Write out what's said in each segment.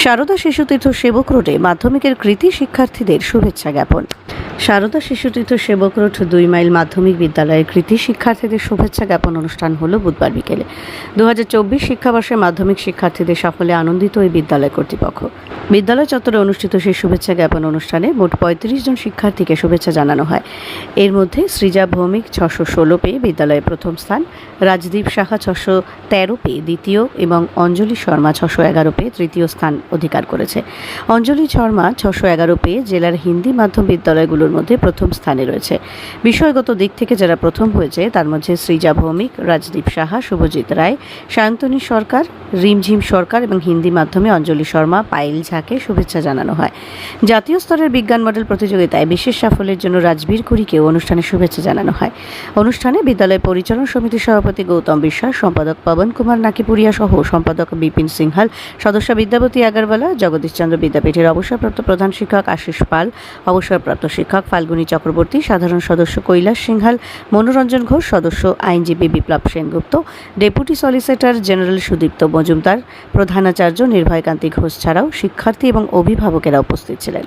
সারদা শিশুতীর্থ সেবক রোডে মাধ্যমিকের কৃতি শিক্ষার্থীদের শুভেচ্ছা জ্ঞাপন। সারদা শিশুতীর্থ সেবক রোড 2 মাইল মাধ্যমিক বিদ্যালয়ের কৃতি শিক্ষার্থীদের শুভেচ্ছা জ্ঞাপন অনুষ্ঠান হলো বুধবার বিকেলে। 2024 শিক্ষাবর্ষে মাধ্যমিক শিক্ষার্থীদের সাফল্যে আনন্দিত এই বিদ্যালয় কর্তৃপক্ষ। বিদ্যালয় চত্বরে অনুষ্ঠিত সেই শুভেচ্ছা জ্ঞাপন অনুষ্ঠানে মোট 35 জন শিক্ষার্থীকে শুভেচ্ছা জানানো হয়। এর মধ্যে সৃজা ভৌমিক 616 পেয়ে বিদ্যালয়ে প্রথম স্থান, রাজদীপ সাহা 613 পেয়ে দ্বিতীয় এবং অঞ্জলি শর্মা 611 পেয়ে তৃতীয় স্থান অধিকার করেছে। অঞ্জলি শর্মা 611 পেয়ে জেলার হিন্দি মাধ্যম বিদ্যালয়গুলোর মধ্যে প্রথম স্থানে রয়েছে। বিষয়গত দিক থেকে যারা প্রথম হয়েছে তার মধ্যে সৃজা ভৌমিক, রাজদীপ সাহা, শুভজিৎ রায়, সায়ন্তনী সরকার, রিমঝিম সরকার এবং হিন্দি মাধ্যমে অঞ্জলি শর্মা, পায়েল ঝাকে শুভেচ্ছা জানানো হয়। জাতীয় স্তরের বিজ্ঞান মডেল প্রতিযোগিতায় বিশেষ সাফল্যের জন্য রাজবীর কুড়িকেও অনুষ্ঠানে শুভেচ্ছা জানানো হয়। অনুষ্ঠানে বিদ্যালয় পরিচালন সমিতির সভাপতি গৌতম বিশ্বাস, সম্পাদক পবন কুমার নাকিপুরিয়া সহ সম্পাদক বিপিন সিংহাল, সদস্য বিদ্যাপতি আগরওয়ালা, জগদীশচন্দ্র বিদ্যাপীঠের অবসরপ্রাপ্ত প্রধান শিক্ষক আশিস পাল, অবসরপ্রাপ্ত শিক্ষক ফাল্গুনী চক্রবর্তী, সাধারণ সদস্য কৈলাস সিংহাল, মনোরঞ্জন ঘোষ, সদস্য আইনজীবী Biplab Sengupta, deputy solicitor general Sudipta Majumdar, প্রধানাচার্য নির্ভয়কান্তি ঘোষ ছাড়াও শিক্ষার্থী এবং অভিভাবকেরা উপস্থিত ছিলেন।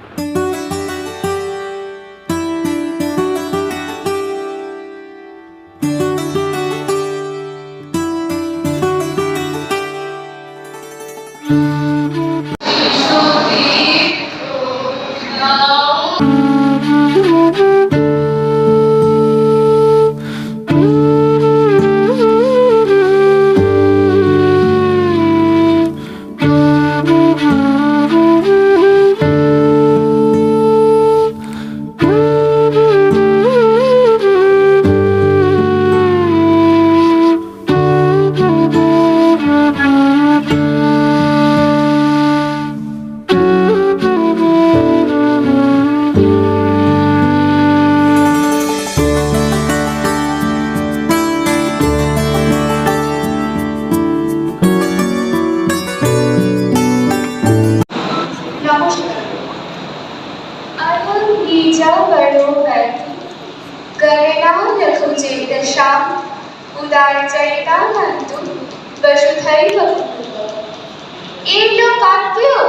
এই লোক আত্মীয়,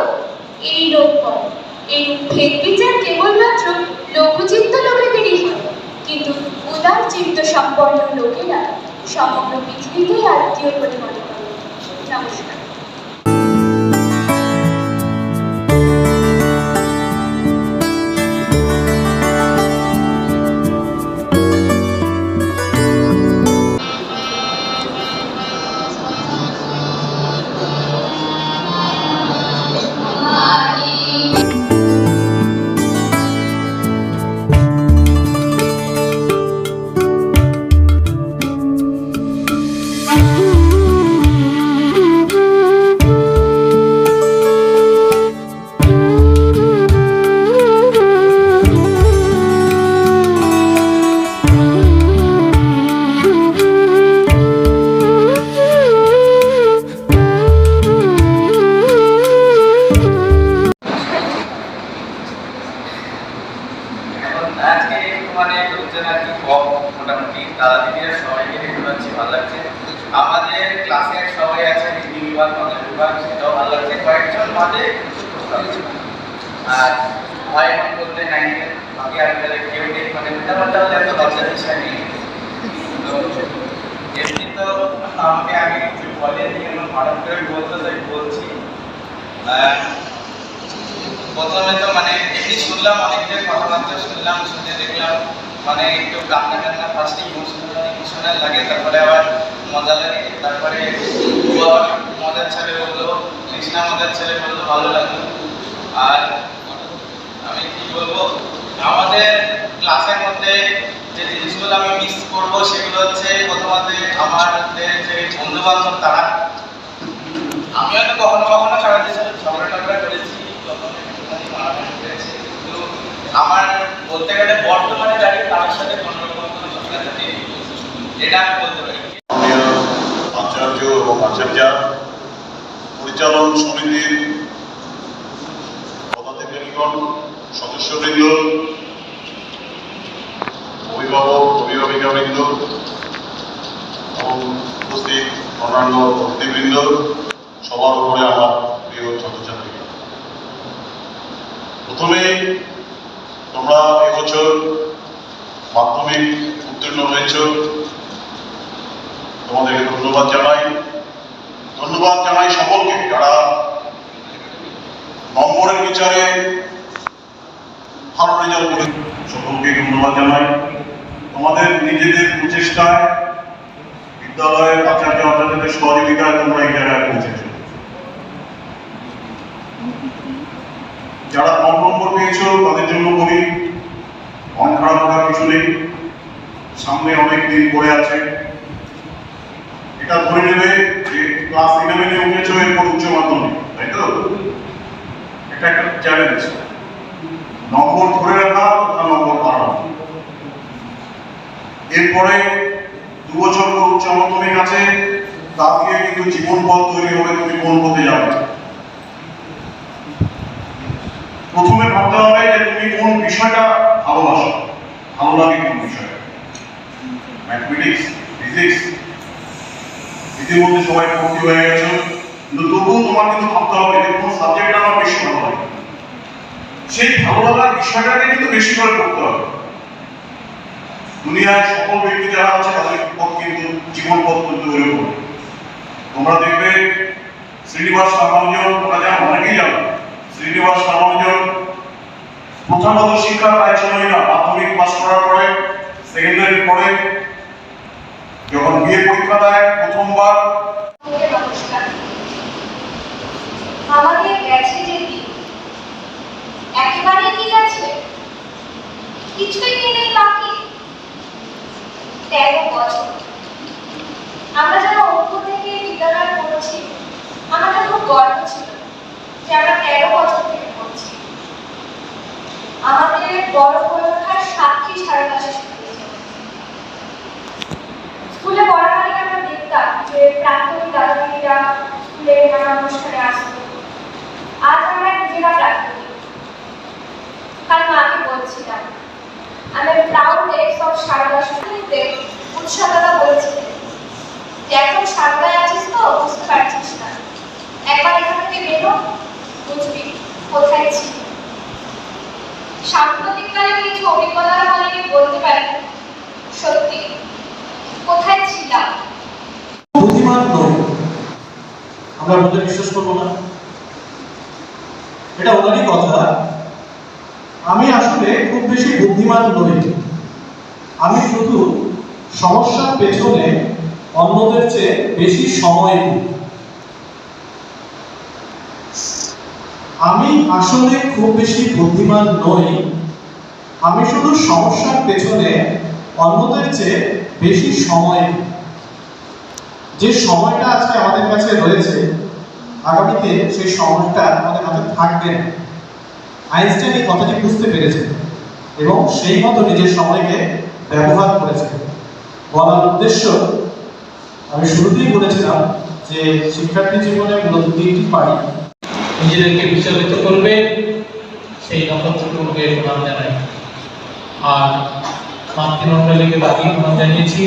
এই লোক পর, এই ভেদ বিচার কেবলমাত্র লঘুচিত্ত লোকেদেরই হয়, কিন্তু উদার চিত্ত সম্পন্ন লোকেরা সমগ্র পৃথিবীতেই আত্মীয় বলে মনে করে। নমস্কার। মোটামুটি দাদা দিদিরা সবাইকে দেখতে পাচ্ছি, ভালো লাগছে। আমাদের ক্লাসের সবাই আছে হিন্দি বিভাগ, বাংলা বিভাগ, সেটাও ভালো লাগছে। কয়েকজন বাদে আর ভয় মন করতে নাই, বাকি আর কেউ নেই, মানে মোটামুটি এত লজ্জার বিষয় নেই। তো এমনি তো আমাকে আগে কিছু বলেনি, এখন হঠাৎ করে বলতে তাই বলছি। প্রথমে তো মানে এমনি শুনলাম, অনেকদের কথাবার্তা শুনলাম, শুনে দেখলাম মানে একটু কান্না কান্না ফার্স্টে ইমোশনাল লাগে, তারপরে আবার মজা লাগে, তারপরে মজার ছেলে বললো, কৃষ্ণা মজার ছেলে বললো, ভালো লাগলো। আর আমি কি বলবো, আমাদের ক্লাসের মধ্যে যে জিনিসগুলো আমি মিস করবো সেগুলো হচ্ছে প্রথমত আমাদের যে বন্ধু বান্ধব তারা, আমি হয়তো কখনো কখনো ঝগড়া করেছি, কিন্তু আমার বলতে গেলে বর্তমানে দাঁড়িয়ে তাদের সাথে কোনো রকম কোনো ঝগড়া নেই, এটা আমি বলতে পারি। আচার্য এবং আচার্যা, পরিচালন সমিতির পদাধিকারীগণ, সদস্যবৃন্দ, অভিভাবক অভিভাবিকাবৃন্দ এবং উপস্থিত অন্যান্য অতিথিবৃন্দ, সবার উপরে আমার প্রিয় ছাত্রছাত্রী, প্রথমে তোমরা এবছর মাধ্যমিক উত্তীর্ণ হয়েছ, তোমাদেরকে ধন্যবাদ জানাই। ধন্যবাদ জানাই সকলকে যারা নম্বরের বিচারে ভালো রেজাল্ট করে, সকলকে ধন্যবাদ জানাই। তোমাদের নিজেদের প্রচেষ্টায়, বিদ্যালয়ের আচার্য আচার্যদের সহযোগিতায় তোমরা এই জায়গায় পৌঁছেছ। যারা কম নম্বর পেয়েছ তাদের জন্য বলি, মন খারাপ করার কিছু নেই, সামনে অনেক দিন পড়ে আছে। এটা ধরে নেবে যে ক্লাস 11-এ উঠেছ, এরপর উচ্চ মাধ্যমিক, তাই তো? এটা একটা চ্যালেঞ্জ। নম্বর ধরে রাখা আর নম্বর বাড়ানো। এরপরে 2 বছর পর উচ্চ মাধ্যমিক আছে, তা দিয়ে কিন্তু জীবন পথ তৈরি হবে, তুমি কোন পথে যাবে। প্রথমে ভাবতে হবে যে তুমি কোন বিষয়টা ভালোবাসো, ভালো লাগে কোন বিষয়টা। ম্যাথমেটিক্স, ফিজিক্স, ইতিমধ্যে সবাই ভর্তি হয়ে গেছে, কিন্তু তবুও তোমার কিন্তু ভাবতে হবে যে কোন সাবজেক্ট আমার বেশি ভালো লাগে। সেই ভালো লাগার বিষয়টাকে কিন্তু বেশি করে পড়তে হবে। দুনিয়ায় সকল ব্যক্তি যারা আছে তাদের পথ কিন্তু জীবন পথ কিন্তু হয়ে পড়ে। তোমরা দেখবে শ্রীনিবাস রামানুজন, তোমরা জানো, অনেকেই জানো, শ্রীনিবাস রামানুজন প্রথাগত শিক্ষা প্রায় ছিলই না। মাধ্যমিক পাস করার পরে, সেকেন্ডারি পরে যখন বিয়ে পরীক্ষা দেয় প্রথমবার, নমস্কার। আমাদের গেছে যে দিন একেবারে কি গেছে, কিছুই নেই বাকি। 13 বছর আমরা যারা অঙ্ক থেকে বিদ্যালয়ে পড়েছি, আমাদের খুব গর্ব ছিল যে আমরা 13 বছর থেকে পড়ছি। আমাদের বড় হয়ে ওঠার সাক্ষী সারদা শিশু বিদ্যালয়। স্কুলে পড়াকালীন আমরা দেখতাম যে প্রাক্তনী দাদা-দিদিরা স্কুলে নানা অনুষ্ঠানে আসতো। আজ আমরা নিজেরা প্রাক্তনী। কারণ আমি বলছিলাম, আমি প্রাউড এক্স অফ সারদা শিশুতে উৎসাহতা বলেছিলেন যে এখন সারদায় আছিস তো, বুঝতে পারছিস না, একবার এখান থেকে বেরো, বুঝবি কোথায় ছিল। সাম্প্রতিককালে কিছু অভিজ্ঞতার ফলে আমি বলতে পারি, সত্যি কোথায় ছিলাম। বুদ্ধিমান নই, আমরা বলতে বিশ্বাস করবো না, এটা ওনারই কথা। আমি আসলে খুব বেশি বুদ্ধিমান নই, আমি শুধু সমস্যার পেছনে অন্যদের চেয়ে বেশি সময় দিই। আমি আসলে খুব বেশি বুদ্ধিমান নই, আমি শুধু সমস্যার পেছনে অন্যদের চেয়ে বেশি সময় দিই। যে সময়টা আজকে আমাদের কাছে রয়েছে, আগামীতে সেই সময়টা আমাদের হাতে থাকবে না। আইনস্টাইন এই কথাটি বুঝতে পেরেছেন এবং সেই মতো নিজের সময়কে ব্যবহার করেছেন। বলার উদ্দেশ্য, আমি শুরুতেই বলেছিলাম যে শিক্ষার্থী জীবনে মূলত 3টি পারি। নিজেদেরকে বিচলিত করবে সেই নক্ষত্রগুলোকে প্রণাম জানাই। আর মাতৃমণ্ডলীকে বাকি প্রণাম জানিয়েছি,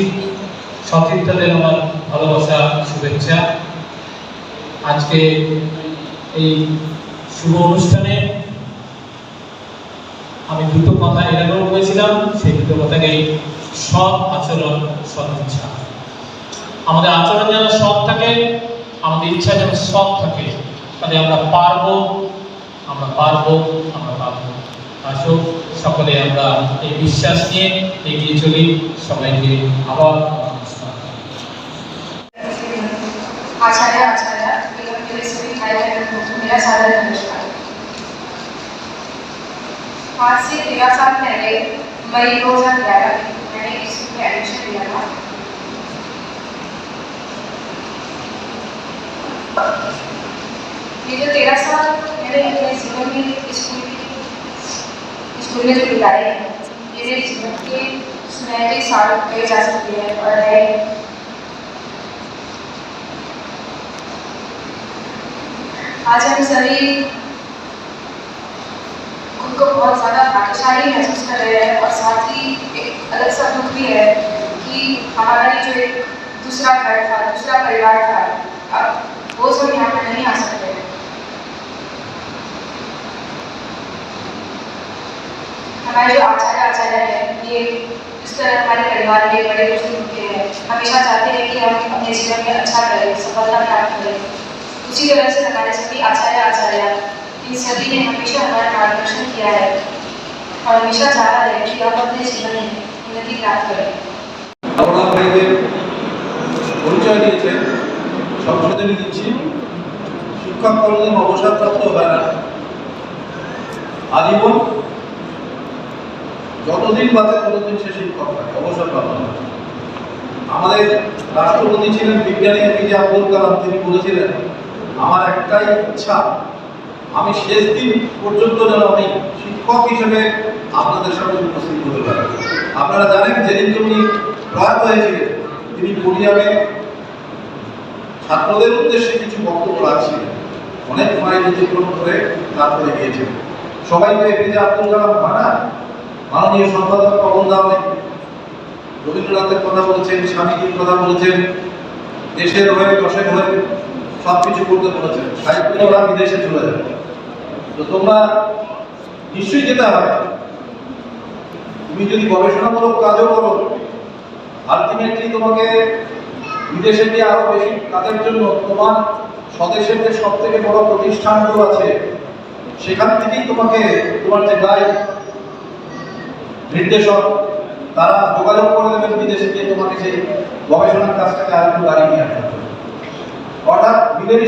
সতীর্থদের আমার ভালোবাসা, শুভেচ্ছা। আজকে এই শুভ অনুষ্ঠানে আমি দুটো কথা এর আগেও বলেছিলাম, সেই দুটো কথাকেই সৎ আচরণ, সৎ ইচ্ছা। আমাদের আচরণ যেন সৎ থাকে, আমাদের ইচ্ছা যেন সৎ থাকে, তাহলে আমরা পারবো, আমরা পারবো, আমরা পারবো। আসুক সকলে আমরা এই বিশ্বাস নিয়ে এগিয়ে চলি। সবাইকে আবার आचार्य आचार्य मेरे सभी भाई बहनों को मेरा सादर नमस्कार। आज से 13 साल पहले मई 2011 में मैंने स्कूल में एडमिशन लिया था। ये जो 13 साल मैंने अपने जीवन में स्कूल में जो बिताए हैं, ये मेरे जीवन के सुनहरे साल कहे जा सकते हैं। और आज हम सभी खुद को बहुत ज़्यादा भाग्यशाली महसूस कर रहे हैं और साथ ही एक अलग सा दुख भी है कि हमारा जो एक दूसरा घर था, दूसरा परिवार था, अब वो सब यहाँ पर नहीं आ सकते। हमारे जो आचार्य हैं ये इस तरह हमारे परिवार के बड़े बुजुर्ग होते हैं, हमेशा चाहते हैं कि हम अपने जीवन में अच्छा करें, सफलता प्राप्त करें। उसी तरह से हमारे सभी आचार्य इन सभी ने हमेशा हमारा मार्गदर्शन किया है और हमेशा चाहा है कि हम अपने जीवन में उन्नति प्राप्त करें। আমরা ভাইদের পরিচয় দিয়েছেন সংশোধনী দিচ্ছি। শিক্ষক কোনোদিন অবসরপ্রাপ্ত হয় না, আজীবন যতদিন বাঁচে ততদিন সে শিক্ষক হয়, অবসরপ্রাপ্ত হয়। আমাদের রাষ্ট্রপতি ছিলেন বিজ্ঞানী এপিজে আব্দুল কালাম, তিনি বলেছিলেন আমার একটাই ইচ্ছা, আমি শেষ দিন পর্যন্ত যেন আমি শিক্ষক হিসেবে আপনাদের সামনে উপস্থিত হতে পারি। আপনারা জানেন যেদিন উনি প্রয়াত হয়েছিলেন তিনি পরিবারে ছাত্রদের উদ্দেশ্যে কিছু বক্তব্য রাখছিলেন, অনেক মাইল অতিক্রম করে তারপরে গিয়েছেন। সবাই তো এপিজে আব্দুল কালাম হয় না, মাননীয় সম্পাদক পবন দা রবীন্দ্রনাথের কথা বলেছেন, স্বামীজির কথা বলেছেন, দেশের হয়ে দশের হয়ে সব কিছু করতে বলেছেন। সাহিত্যরা বিদেশে চলে যাবে, তো তোমরা নিশ্চয়ই যেতে হবে। তুমি যদি গবেষণামূলক কাজও করো, আলটিমেটলি তোমাকে বিদেশে গিয়ে আরো বেশি কাজের জন্য তোমার স্বদেশের যে সব থেকে বড় প্রতিষ্ঠানগুলো আছে সেখান থেকেই তোমাকে তোমার যে গাইড নির্দেশক তারা যোগাযোগ করে দেবেন বিদেশে গিয়ে তোমাকে সেই গবেষণার কাজটাকে আরেকটু বাড়িয়ে নিয়ে আসতে হবে। অর্থাৎ বিদেশি